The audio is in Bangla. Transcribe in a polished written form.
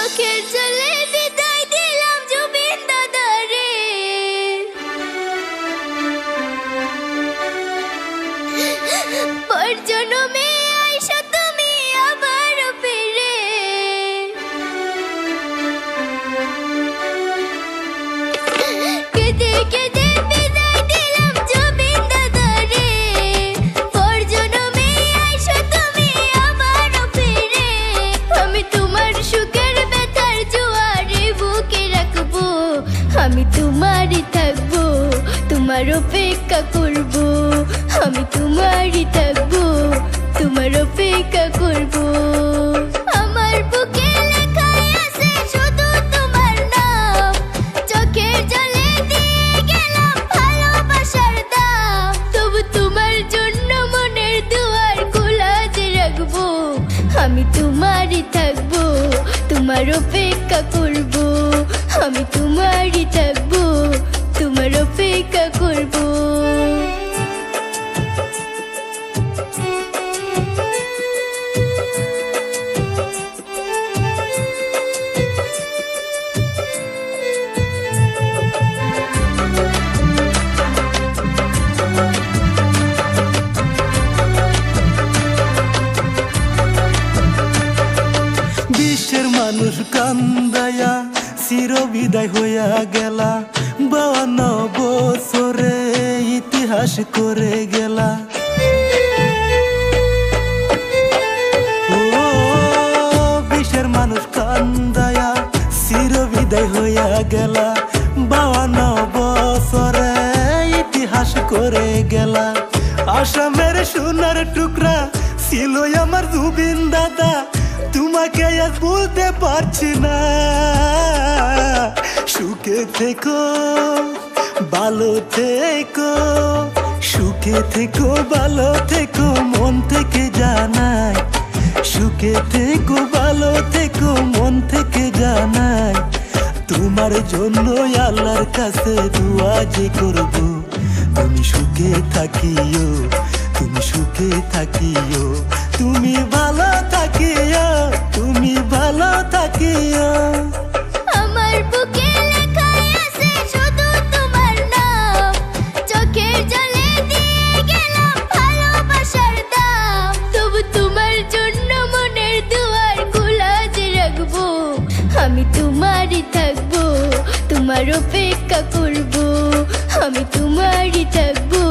চোখের জলে বিদায় দিলাম জুবিন দাদারে। পর জন্মে আইসা তুমি আবার ফিরে। কেঁদে কেঁদে বিদায় দিলাম জুবিন দাদারে। পর জন্মে আইসা তুমি আবার ফিরে। আমি তোমার সুখের ব্যথার জোয়ারে বুকে রাখবো, আমি তোমারই থাকবো, তোমার অপেক্ষা করবো। আমি তোমারই থাকবো, তোমার অপেক্ষা করবো। আমার বুকে লেখাই আছে শুধু তোমার নাম, চোখের জলে দিয়ে গেলাম ভালোবাসার দাম। তবু তোমার জন্য মনের দুয়ার খোলা যে রাখবো, আমি তোমারই থাকবো, তোমার অপেক্ষা করবো। আমি তোমারই থাকবো, তোমার অপেক্ষা করবো। বিশ্বের মানুষ কান্দায়া চির বিদায় হইয়া গেলা, 52 বছরে ইতিহাস করে গেলা। ও বিশ্বের মানুষ কান্দায়া চির বিদায় হইয়া গেলা, 52 বছরে ইতিহাস করে গেলা। আসামের সোনার টুকরা ছিল আমার জুবিন দাদা, তোমাকে আজ বলতে পারছি না। সুখে থেকো, ভালো থেকো, সুখে থেকো, ভালো থেকো, মন থেকে জানাই। সুখে থেকো, ভালো থেকো, মন থেকে জানাই। তোমার জন্য আল্লাহর কাছে দোয়া যে করব, তুমি সুখে থাকিও, তুমি সুখে থাকিও, তুমি ভালো থাকিও, তুমি ভালো থাকিও। আমার বুকে লেখাই আছে শুধু তোমার নাম, চোখের জলে দিয়ে গেলাম ভালোবাসার দাম। তবু তোমার জন্য মনের দুয়ার খোলা যে রাখবো, আমি তোমারই থাকবো, তোমার অপেক্ষা করবো। আমি তোমারই থাকবো,